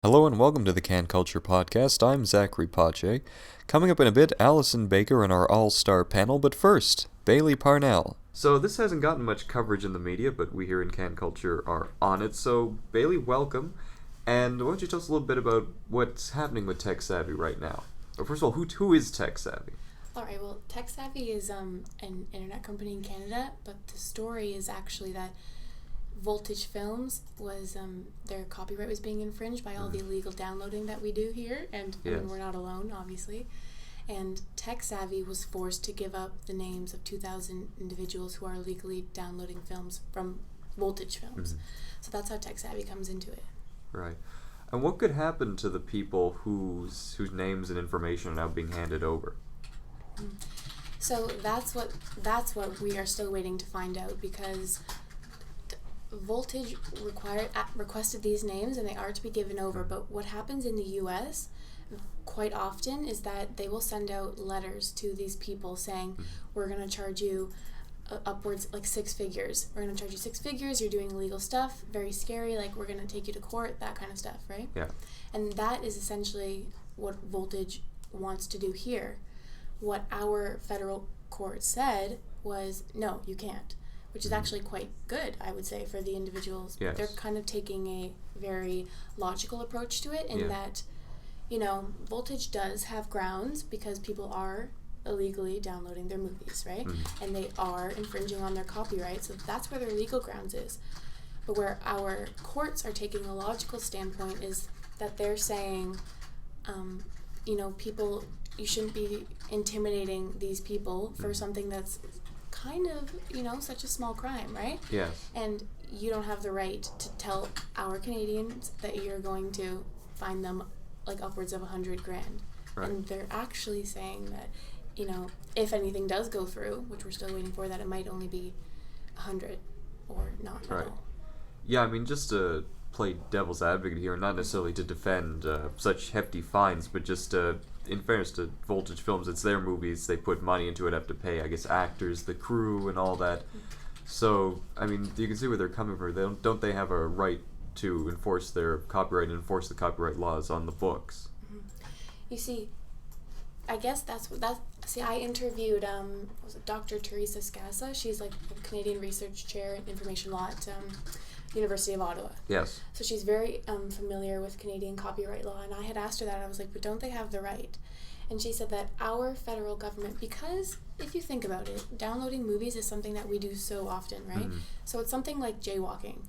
Hello and welcome to the CanCulture podcast. I'm Zack Pothier. Coming up in a bit, Allison Baker and our all-star panel, but first, Bailey Parnell. So this hasn't gotten much coverage in the media, but we here in CanCulture are on it. So Bailey, welcome. And why don't you tell us a little bit about what's happening with Teksavvy right now? Or first of all, who is Teksavvy? Alright, well, Teksavvy is an internet company in Canada, but the story is actually that Voltage Films was their copyright was being infringed by all the illegal downloading that we do here, and I mean, we're not alone, obviously. And Teksavvy was forced to give up the names of 2,000 individuals who are illegally downloading films from Voltage Films. So that's how Teksavvy comes into it. Right. And what could happen to the people whose names and information are now being handed over? So that's what we are still waiting to find out, because Voltage requested these names and they are to be given over, but what happens in the US quite often is that they will send out letters to these people saying, we're going to charge you upwards like 6 figures. We're going to charge you 6 figures, you're doing illegal stuff, very scary, like we're going to take you to court, that kind of stuff, right? Yeah. And that is essentially what Voltage wants to do here. What our federal court said was, no, you can't. Which is actually quite good, I would say, for the individuals. Yes. They're kind of taking a very logical approach to it in that, Voltage does have grounds because people are illegally downloading their movies, right? And they are infringing on their copyright, so that's where their legal grounds is. But where our courts are taking a logical standpoint is that they're saying, people, you shouldn't be intimidating these people for something that's kind of, such a small crime, right? Yes. And you don't have the right to tell our Canadians that you're going to fine them like upwards of $100,000. Right. And they're actually saying that, if anything does go through, which we're still waiting for, that it might only be 100 or not at all. Yeah, I mean, just to play devil's advocate here, not necessarily to defend such hefty fines, but just in fairness to Voltage Films, it's their movies, they put money into it, have to pay, I guess, actors, the crew, and all that. So, I mean, you can see where they're coming from. Don't they have a right to enforce their copyright and enforce the copyright laws on the books? You see, I guess I interviewed Dr. Teresa Scassa. She's like a Canadian Research Chair in Information Law at University of Ottawa. Yes. So she's very familiar with Canadian copyright law, and I had asked her that. I was like, but don't they have the right? And she said that our federal government, because if you think about it, downloading movies is something that we do so often, right? So it's something like jaywalking.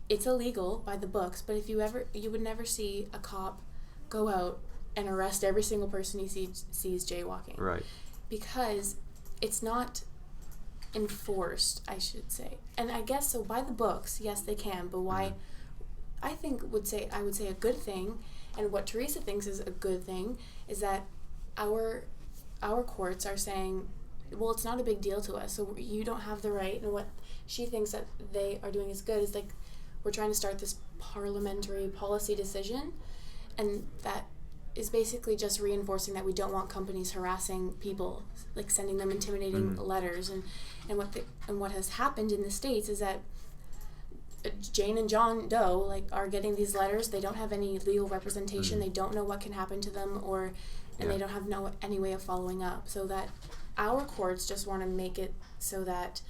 It's illegal by the books, but if you would never see a cop go out and arrest every single person he sees jaywalking. Right. Because it's not enforced, I should say. And I guess so by the books, yes they can, but why I would say a good thing, and what Teresa thinks is a good thing, is that our courts are saying, well, it's not a big deal to us, so you don't have the right. And what she thinks that they are doing is good is like, we're trying to start this parliamentary policy decision, and that is basically just reinforcing that we don't want companies harassing people, like sending them intimidating letters, and what has happened in the States is that Jane and John Doe are getting these letters. They don't have any legal representation. They don't know what can happen to them, and they don't have any way of following up. So that our courts just want to make it so that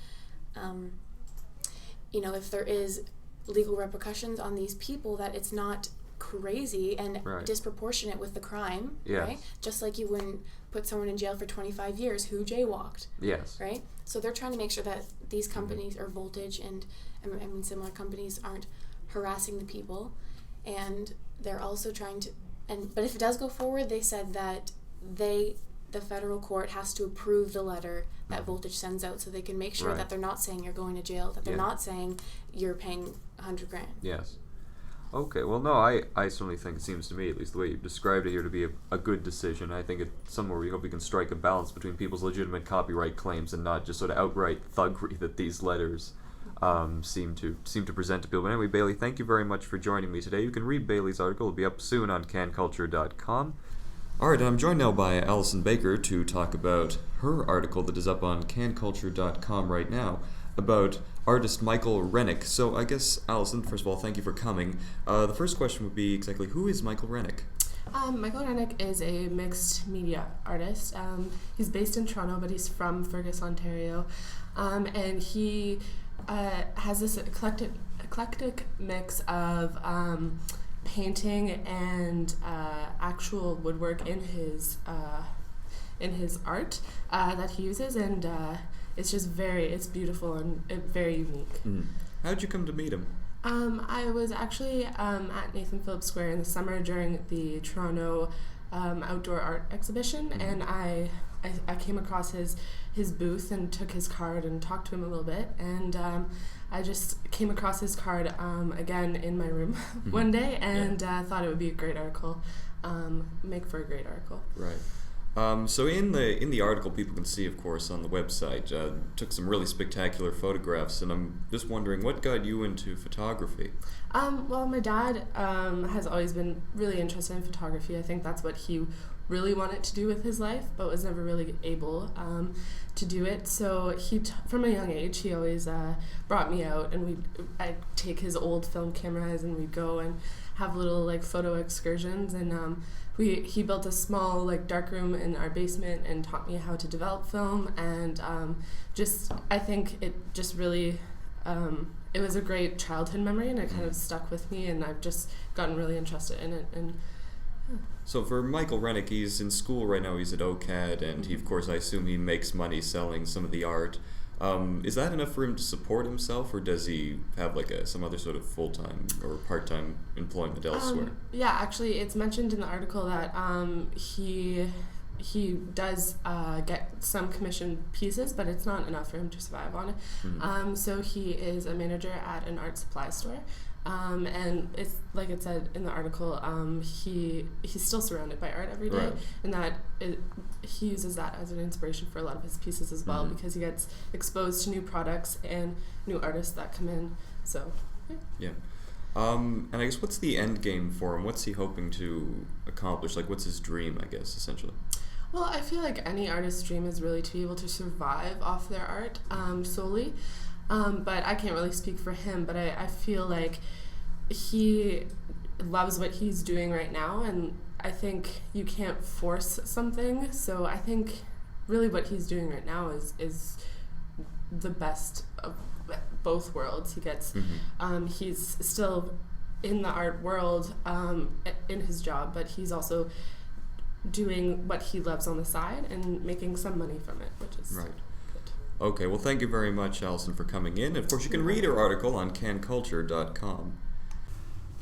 if there is legal repercussions on these people, that it's not crazy and disproportionate with the crime, right? Just like you wouldn't put someone in jail for 25 years who jaywalked. Yes. Right? So they're trying to make sure that these companies, or Voltage and similar companies, aren't harassing the people, and they're also trying to, but if it does go forward, they said that the federal court has to approve the letter that Voltage sends out, so they can make sure that they're not saying you're going to jail, that they're not saying you're paying $100,000. Yes. Okay, well, no, I certainly think, it seems to me, at least the way you've described it here, to be a good decision. I think it's somewhere we hope we can strike a balance between people's legitimate copyright claims and not just sort of outright thuggery that these letters seem to present to people. But anyway, Bailey, thank you very much for joining me today. You can read Bailey's article. It'll be up soon on CanCulture.com. Alright, I'm joined now by Allison Baker to talk about her article that is up on CanCulture.com right now. about artist Michael Rennick. So I guess, Allison, first of all, thank you for coming. The first question would be exactly, who is Michael Rennick? Michael Rennick is a mixed media artist. He's based in Toronto, but he's from Fergus, Ontario. And he has this eclectic mix of painting and actual woodwork in his art that he uses, and it's just it's beautiful and very unique. How did you come to meet him? I was actually at Nathan Phillips Square in the summer during the Toronto outdoor art exhibition, and I came across his booth and took his card and talked to him a little bit, and I just came across his card again in my room one day, and thought it would be a great article, make for a great article. Right. So in the article, people can see, of course, on the website, took some really spectacular photographs, and I'm just wondering, what got you into photography? Well, my dad has always been really interested in photography. I think that's what he really wanted to do with his life, but was never really able to do it. So from a young age, he always brought me out, and I'd take his old film cameras, and we'd go and have little photo excursions, and he built a small dark room in our basement and taught me how to develop film, and I think it just really it was a great childhood memory, and it kind of stuck with me, and I've just gotten really interested in it. And so for Michael Rennick, he's in school right now. He's at OCAD, and he, of course, I assume he makes money selling some of the art. Is that enough for him to support himself, or does he have some other sort of full-time or part-time employment elsewhere? Yeah, actually, it's mentioned in the article that he does get some commissioned pieces, but it's not enough for him to survive on it. So he is a manager at an art supply store. And it's like it said in the article, he's still surrounded by art every day, right. And that he uses that as an inspiration for a lot of his pieces as well, because he gets exposed to new products and new artists that come in. So yeah. And I guess, what's the end game for him? What's he hoping to accomplish? What's his dream, I guess, essentially? Well, I feel like any artist's dream is really to be able to survive off their art solely. But I can't really speak for him, but I feel like he loves what he's doing right now, and I think you can't force something, so I think really what he's doing right now is the best of both worlds. He gets, he's still in the art world in his job, but he's also doing what he loves on the side and making some money from it, which is right. Okay, well, thank you very much, Allison, for coming in. Of course, you can read her article on CanCulture.com.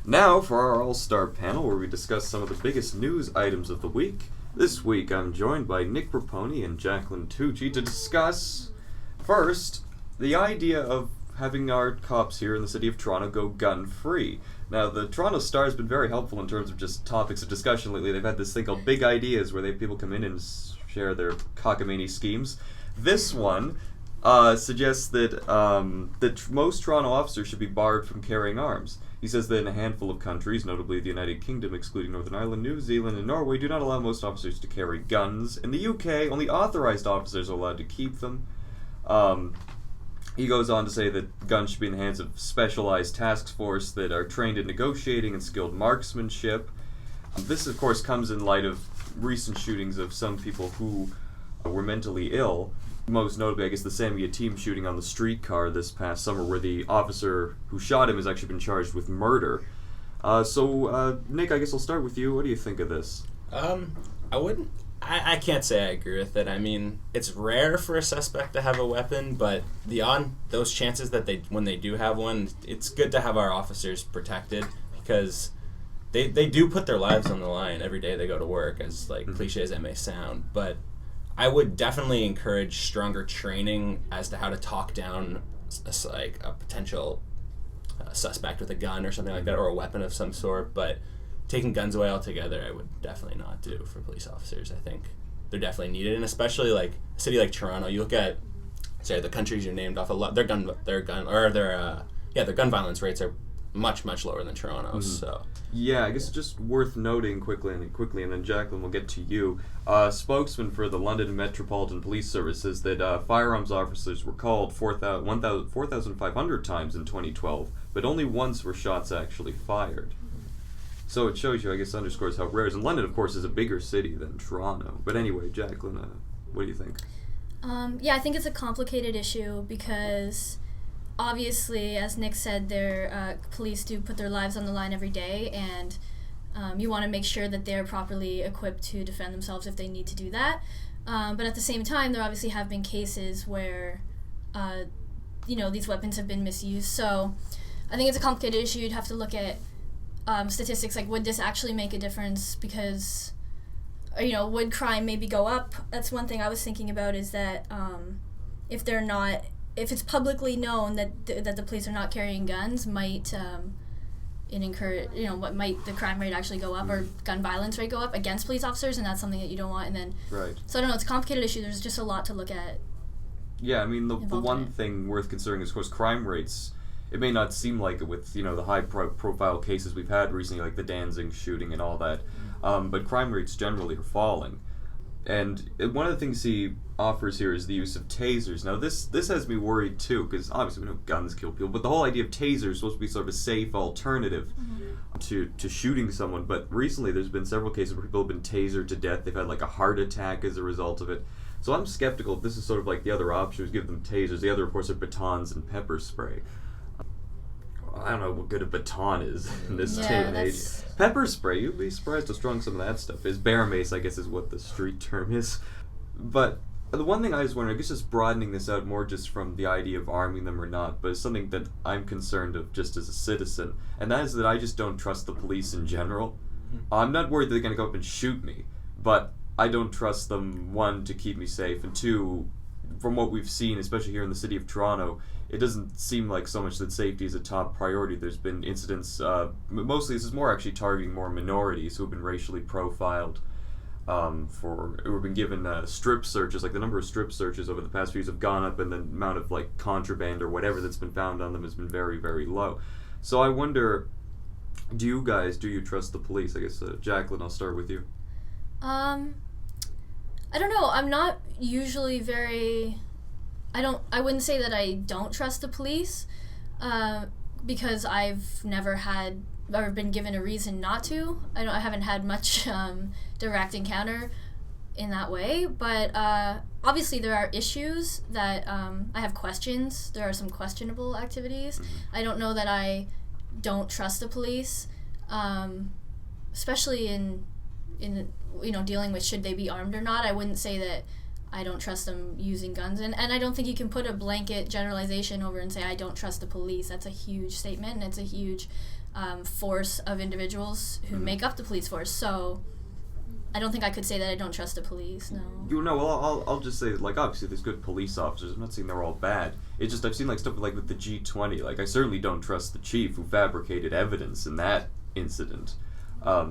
Now for our all-star panel, where we discuss some of the biggest news items of the week. This week, I'm joined by Nick Raponi and Jacqueline Tucci to discuss, first, the idea of having our cops here in the city of Toronto go gun-free. Now, the Toronto Star has been very helpful in terms of just topics of discussion lately. They've had this thing called Big Ideas, where they have people come in and share their cockamamie schemes. This one suggests that most Toronto officers should be barred from carrying arms. He says that in a handful of countries, notably the United Kingdom, excluding Northern Ireland, New Zealand, and Norway, do not allow most officers to carry guns. In the UK, only authorized officers are allowed to keep them. He goes on to say that guns should be in the hands of specialized task force that are trained in negotiating and skilled marksmanship. This, of course, comes in light of recent shootings of some people who were mentally ill. Most notably, I guess, the Sammy Yatim shooting on the streetcar this past summer, where the officer who shot him has actually been charged with murder. Nick, I guess I'll start with you. What do you think of this? I can't say I agree with it. I mean, it's rare for a suspect to have a weapon, but beyond those chances that when they do have one, it's good to have our officers protected, because they do put their lives on the line every day they go to work, as cliche as that may sound. But I would definitely encourage stronger training as to how to talk down a potential suspect with a gun or something like that, or a weapon of some sort. But taking guns away altogether, I would definitely not do for police officers. I think they're definitely needed, and especially a city like Toronto. You look at, say, the countries you named off, a lot their gun violence rates are much, much lower than Toronto. So yeah, I guess it's just worth noting quickly, and then Jacqueline, we'll get to you. Spokesman for the London Metropolitan Police Service says that firearms officers were called 4,500 times in 2012, but only once were shots actually fired. So it shows you, I guess, underscores how rare it is. And London, of course, is a bigger city than Toronto. But anyway, Jacqueline, what do you think? Yeah, I think it's a complicated issue because obviously, as Nick said, police do put their lives on the line every day, and you want to make sure that they're properly equipped to defend themselves if they need to do that. But at the same time, there obviously have been cases where, these weapons have been misused. So I think it's a complicated issue. You'd have to look at statistics like, would this actually make a difference? Because, would crime maybe go up? That's one thing I was thinking about, is that if it's publicly known that the police are not carrying guns, might it encourage, might the crime rate actually go up, or gun violence rate go up against police officers, and that's something that you don't want. And then, right. So I don't know, it's a complicated issue. There's just a lot to look at. Yeah, I mean, the one thing worth considering is, of course, crime rates. It may not seem like it with, the high-profile cases we've had recently, like the Danzig shooting and all that, but crime rates generally are falling. And one of the things he offers here is the use of tasers. Now, this has me worried, too, because obviously we know guns kill people, but the whole idea of tasers is supposed to be sort of a safe alternative to shooting someone. But recently there's been several cases where people have been tasered to death. They've had, like, a heart attack as a result of it. So I'm skeptical if this is sort of like the other option, is give them tasers. The other, of course, are batons and pepper spray. I don't know what good a baton is in this day and age. Pepper spray, you'd be surprised how strong some of that stuff is. Bear mace, I guess, is what the street term is. But the one thing I was wondering, I guess just broadening this out more just from the idea of arming them or not, but it's something that I'm concerned of just as a citizen, and that is that I just don't trust the police in general. I'm not worried that they're going to go up and shoot me, but I don't trust them, one, to keep me safe, and two, from what we've seen, especially here in the city of Toronto, it doesn't seem like so much that safety is a top priority. There's been incidents, mostly this is more actually targeting more minorities who have been racially profiled, who have been given strip searches. Like the number of strip searches over the past few years have gone up, and the amount of like contraband or whatever that's been found on them has been very, very low. So I wonder, do you trust the police? I guess, Jacqueline, I'll start with you. I don't know. I'm not usually I wouldn't say that I don't trust the police, because I've never had or been given a reason not to. I haven't had much direct encounter in that way, but obviously there are issues that I have questions. There are some questionable activities. I don't know that I don't trust the police, especially in dealing with should they be armed or not. I wouldn't say that I don't trust them using guns, and I don't think you can put a blanket generalization over and say I don't trust the police. That's a huge statement, and it's a huge force of individuals who make up the police force. So I don't think I could say that I don't trust the police. No. Well, I'll just say, like, obviously there's good police officers. I'm not saying they're all bad. It's just I've seen like stuff like with the G20. Like I certainly don't trust the chief who fabricated evidence in that incident.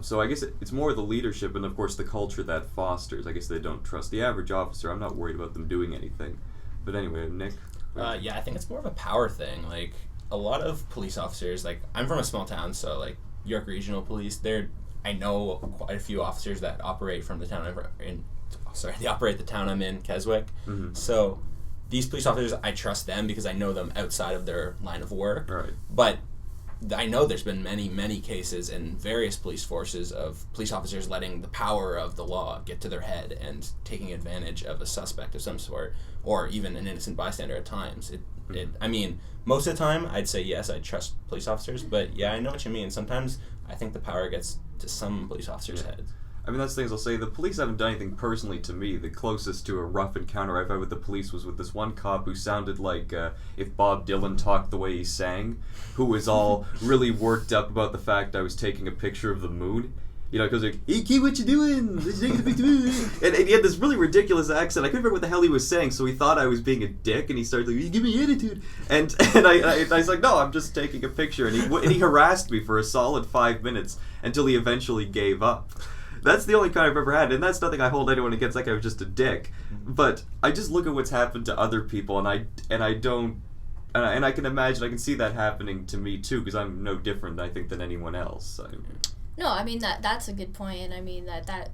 So I guess it's more the leadership and, of course, the culture that fosters. I guess they don't trust the average officer. I'm not worried about them doing anything. But anyway, Nick? Yeah, I think it's more of a power thing. Like, a lot of police officers, like, I'm from a small town, so, like, York Regional Police, I know quite a few officers that operate from the town they operate the town I'm in, Keswick. Mm-hmm. So these police officers, I trust them because I know them outside of their line of work. Right. But I know there's been many, many cases in various police forces of police officers letting the power of the law get to their head and taking advantage of a suspect of some sort, or even an innocent bystander at times. I mean, most of the time, I'd say yes, I trust police officers, but yeah, I know what you mean. Sometimes I think the power gets to some police officers' heads. I mean, that's the things I'll say. The police haven't done anything personally to me. The closest to a rough encounter I've had with the police was with this one cop who sounded like if Bob Dylan talked the way he sang, who was all really worked up about the fact I was taking a picture of the moon. Because like, hey, kid, what you doing? Taking a picture of the moon. And he had this really ridiculous accent. I couldn't remember what the hell he was saying, so he thought I was being a dick, and he started like, you give me attitude. And I was like, no, I'm just taking a picture. And he harassed me for a solid 5 minutes until he eventually gave up. That's the only kind I've ever had, and that's nothing I hold anyone against. Like I was just a dick, but I just look at what's happened to other people, and I don't and I can imagine, I can see that happening to me too, because I'm no different, I think, than anyone else. No, I mean that's a good point, and I mean that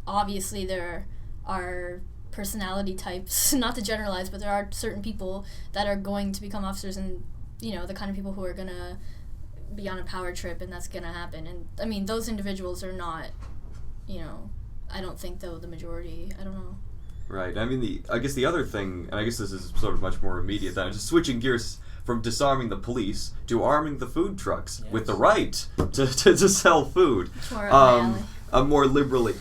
obviously there are personality types, not to generalize, but there are certain people that are going to become officers, and the kind of people who are gonna be on a power trip, and that's gonna happen. And I mean those individuals are not, I don't think though the majority. I don't know. Right. I mean, I guess the other thing, and I guess this is sort of much more immediate, than just switching gears from disarming the police to arming the food trucks with the right to sell food. More liberally.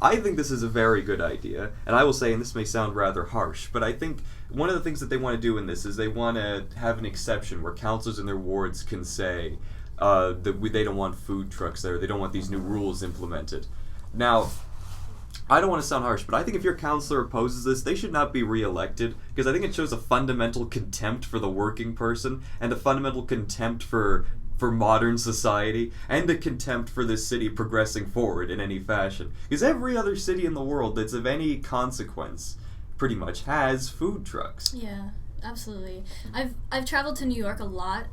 I think this is a very good idea, and I will say, and this may sound rather harsh, but I think one of the things that they want to do in this is they want to have an exception where councilors in their wards can say that they don't want food trucks there, they don't want these new rules implemented. Now, I don't want to sound harsh, but I think if your councilor opposes this, they should not be re-elected, because I think it shows a fundamental contempt for the working person, and a fundamental contempt for modern society, and a contempt for this city progressing forward in any fashion. Because every other city in the world that's of any consequence pretty much has food trucks. Yeah, absolutely. I've traveled to New York a lot,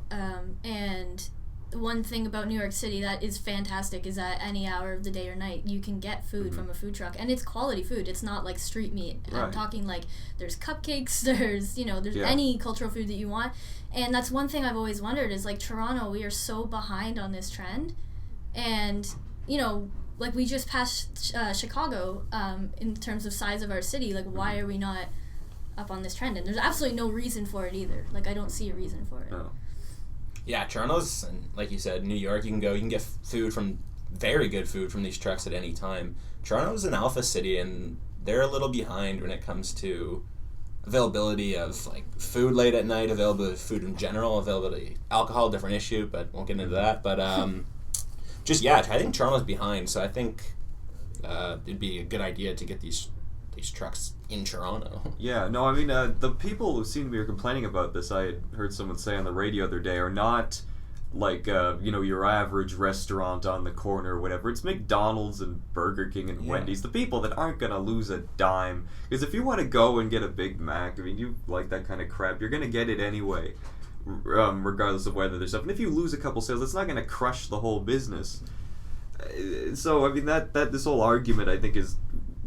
and one thing about New York City that is fantastic is that any hour of the day or night you can get food from a food truck, and it's quality food. It's not like street meat. Right. I'm talking like there's cupcakes, there's any cultural food that you want. And that's one thing I've always wondered is like Toronto, we are so behind on this trend, and like we just passed Chicago in terms of size of our city. Like why are we not up on this trend? And there's absolutely no reason for it either. Like I don't see a reason for it. No. Yeah, Toronto's, like you said, New York, you can get very good food from these trucks at any time. Toronto's an alpha city, and they're a little behind when it comes to availability of like food late at night, availability of food in general, availability alcohol, different issue, but won't get into that. But I think Toronto's behind, so I think it'd be a good idea to get these trucks in Toronto. Yeah, no, I mean, the people who seem to be complaining about this, I had heard someone say on the radio the other day, are not like, your average restaurant on the corner or whatever. It's McDonald's and Burger King and Wendy's, the people that aren't going to lose a dime. Because if you want to go and get a Big Mac, I mean, you like that kind of crap, you're going to get it anyway, regardless of whether there's stuff. And if you lose a couple sales, it's not going to crush the whole business. So, I mean, that this whole argument, I think, is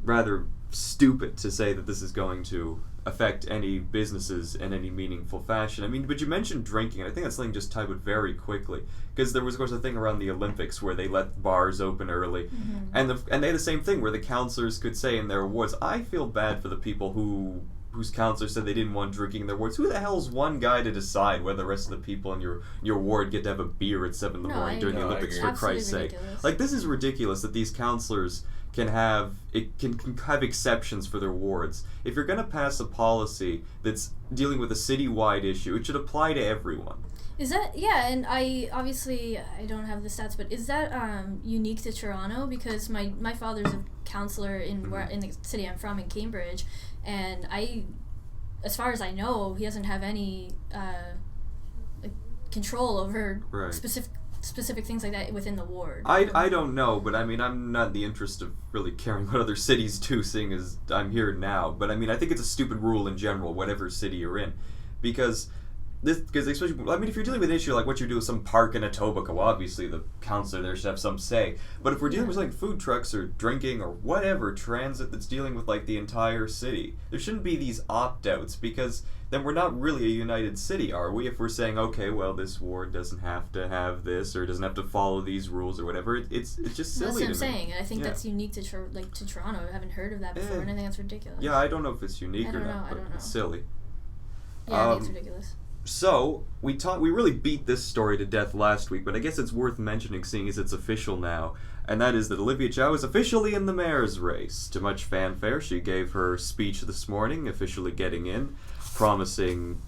rather stupid to say that this is going to affect any businesses in any meaningful fashion. I mean, but you mentioned drinking, and I think that's something just tied with very quickly, because there was, of course, a thing around the Olympics where they let bars open early, and they had the same thing where the counselors could say in their awards, I feel bad for the people whose counselors said they didn't want drinking in their wards. Who the hell's one guy to decide whether the rest of the people in your ward get to have a beer at 7 in the morning during the Olympics, for Christ's sake? Like, this is ridiculous that these counselors can have exceptions for their wards. If you're going to pass a policy that's dealing with a citywide issue, it should apply to everyone. Is that, and I don't have the stats, but is that unique to Toronto? Because my father's a counselor in the city I'm from, in Cambridge, and as far as I know, he doesn't have any control over specific things like that within the ward. I don't know, but I mean, I'm not in the interest of really caring what other cities do, seeing as I'm here now. But I mean, I think it's a stupid rule in general, whatever city you're in, because especially, I mean, if you're dealing with an issue like what you do with some park in Etobicoke, obviously the councillor there should have some say. But if we're dealing with like food trucks or drinking or whatever, transit that's dealing with like the entire city, there shouldn't be these opt-outs, because then we're not really a united city, are we? If we're saying, okay, well, this ward doesn't have to have this or doesn't have to follow these rules or whatever, it's just silly. That's what I'm saying. I think that's unique to Toronto. I haven't heard of that before, and I think that's ridiculous. Yeah, I don't know if it's unique or not, but it's silly. Yeah, I think it's ridiculous. So, we really beat this story to death last week, but I guess it's worth mentioning, seeing as it's official now, and that is that Olivia Chow is officially in the mayor's race. To much fanfare, she gave her speech this morning, officially getting in, promising,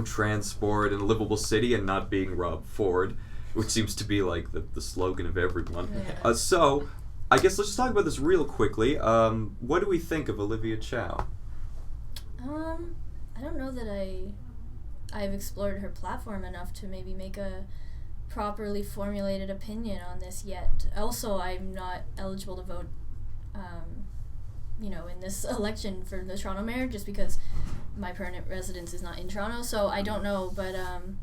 transport and a livable city and not being Rob Ford, which seems to be like the slogan of everyone. Yeah. So, I guess let's just talk about this real quickly. What do we think of Olivia Chow? I don't know that I've explored her platform enough to maybe make a properly formulated opinion on this yet. Also, I'm not eligible to vote, in this election for the Toronto mayor, just because my permanent residence is not in Toronto, so I don't know, but yeah, I'm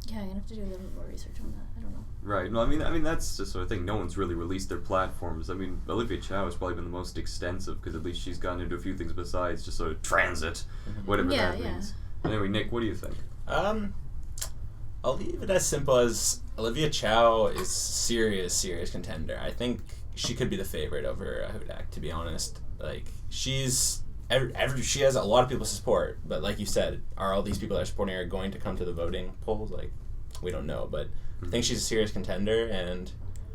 gonna have to do a little bit more research on that. I don't know. Right. No, I mean that's the sort of thing. No one's really released their platforms. I mean, Olivia Chow has probably been the most extensive because at least she's gotten into a few things besides just sort of transit, whatever that means. Anyway, Nick, what do you think? I'll leave it as simple as Olivia Chow is serious contender. I think she could be the favorite over Hudak, to be honest. Like, she has a lot of people's support, but like you said, are all these people that are supporting her going to come to the voting polls? Like, we don't know, but I think she's a serious contender, and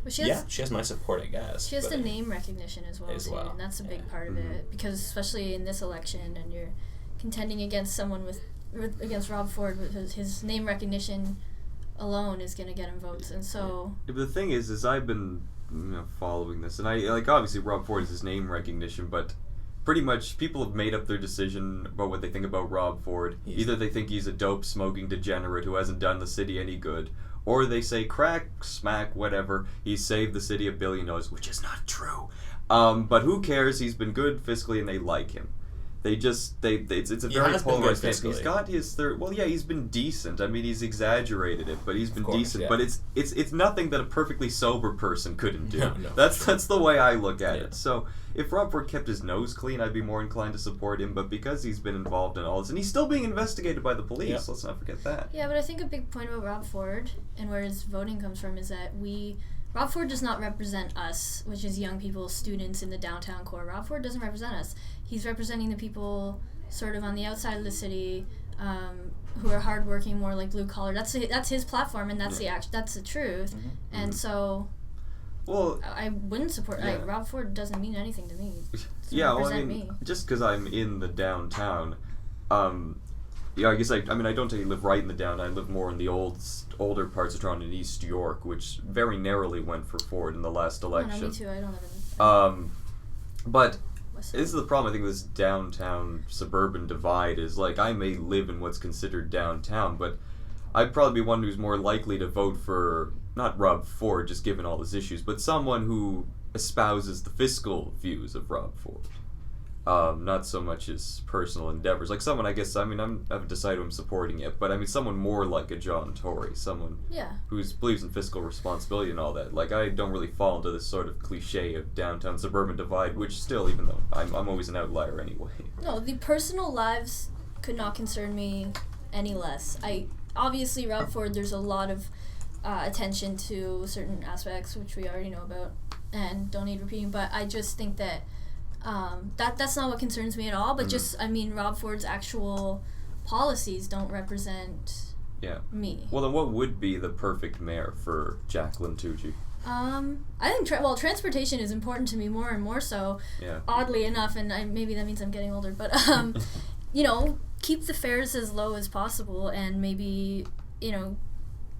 she has my support, I guess. She has the name recognition as well, and that's a big part of it, because especially in this election, and you're contending against someone against Rob Ford, with his name recognition alone is going to get him votes, and so... Yeah, but the thing is I've been following this, and I, like, obviously Rob Ford is his name recognition, but pretty much people have made up their decision about what they think about Rob Ford. Either they think he's a dope-smoking degenerate who hasn't done the city any good, or they say crack, smack, whatever, he saved the city $1 billion, which is not true. But who cares? He's been good fiscally, and they like him. It's a very polarized case. He's got his third. Well, yeah, he's been decent. I mean, he's exaggerated it, but he's been decent. Yeah. But it's nothing that a perfectly sober person couldn't do. No. That's the way I look at it. So if Rob Ford kept his nose clean, I'd be more inclined to support him. But because he's been involved in all this, and he's still being investigated by the police, let's not forget that. Yeah, but I think a big point about Rob Ford and where his voting comes from is that Rob Ford does not represent us, which is young people, students in the downtown core. Rob Ford doesn't represent us. He's representing the people sort of on the outside of the city, who are hardworking, more like blue collar. That's his platform, and that's that's the truth. Mm-hmm. And so, well, I wouldn't support. Rob Ford doesn't mean anything to me. Me. Just because I'm in the downtown, I guess I don't technically live right in the downtown. I live more in the older parts of Toronto in East York, which very narrowly went for Ford in the last election. No, me too. I don't live in. But this is the problem, I think, with this downtown suburban divide is, like, I may live in what's considered downtown, but I'd probably be one who's more likely to vote for, not Rob Ford, just given all his issues, but someone who espouses the fiscal views of Rob Ford. Not so much his personal endeavors. Like someone, I haven't decided who I'm supporting yet, but someone more like a John Tory, someone who believes in fiscal responsibility and all that. Like, I don't really fall into this sort of cliche of downtown suburban divide, which still, even though I'm always an outlier anyway. No, the personal lives could not concern me any less. Obviously, Rob Ford, there's a lot of attention to certain aspects, which we already know about, and don't need repeating, but I just think that that's not what concerns me at all, but Rob Ford's actual policies don't represent me. Well, then what would be the perfect mayor for Jacqueline Tucci? I think transportation is important to me more and more so, oddly enough, and maybe that means I'm getting older, but keep the fares as low as possible, and maybe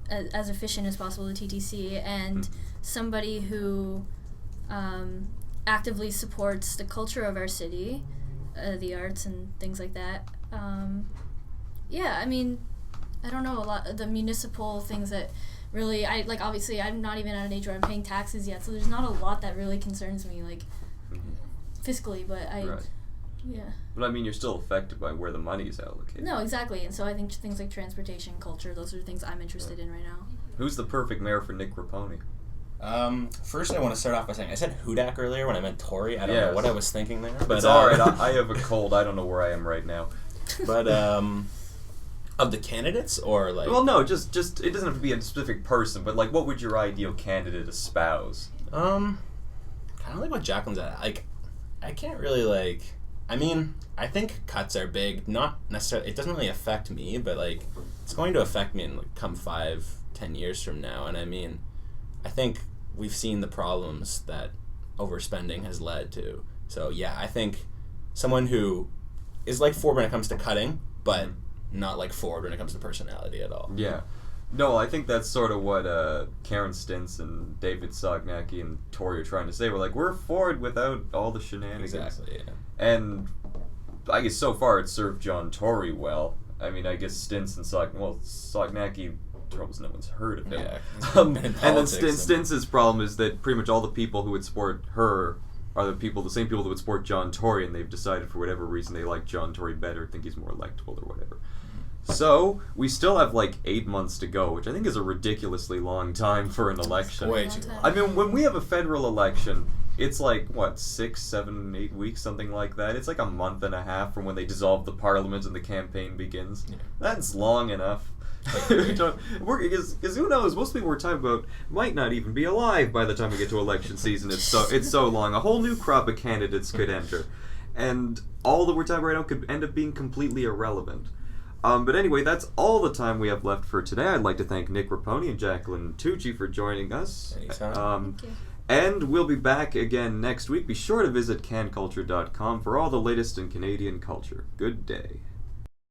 as efficient as possible, the TTC, and somebody who actively supports the culture of our city, the arts and things like that. I don't know, a lot of the municipal things that really, obviously I'm not even at an age where I'm paying taxes yet, so there's not a lot that really concerns me, fiscally, but But you're still affected by where the money is allocated. No, exactly, and so I think things like transportation, culture, those are things I'm interested in right now. Who's the perfect mayor for Nick Raponi? First I want to start off by saying I said Hudak earlier when I meant Tory. I don't know what I was thinking there. But it's alright, I have a cold. I don't know where I am right now. But, of the candidates, or like... Well, no, just it doesn't have to be a specific person, but, like, what would your ideal candidate espouse? Kind of like what Jacqueline's at. Like, I can't really, I think cuts are big. Not necessarily... It doesn't really affect me, but, it's going to affect me in, come 5-10 years from now. And, I think we've seen the problems that overspending has led to. So, I think someone who is like Ford when it comes to cutting, but not like Ford when it comes to personality at all. Yeah. No, I think that's sort of what Karen Stintz and David Sognacki and Tory are trying to say. We're Ford without all the shenanigans. Exactly, yeah. And I guess so far it served John Tory well. I guess Stintz and Sognacki... troubles no one's heard of him. Yeah, and then Stintz's problem is that pretty much all the people who would support her are the same people that would support John Tory, and they've decided for whatever reason they like John Tory better, think he's more electable or whatever. So, we still have like 8 months to go, which I think is a ridiculously long time for an election. Way too long. I mean, when we have a federal election, it's like, 6, 7, 8 weeks, something like that. It's like a month and a half from when they dissolve the parliament and the campaign begins. Yeah. That's long enough. Because who knows, most people we're talking about might not even be alive by the time we get to election season. It's so long. A whole new crop of candidates could enter. And all that we're talking about right now could end up being completely irrelevant. But anyway, that's all the time we have left for today. I'd like to thank Nick Raponi and Jacqueline Tucci for joining us. Anytime. Thank you. And we'll be back again next week. Be sure to visit CanCulture.com for all the latest in Canadian culture. Good day.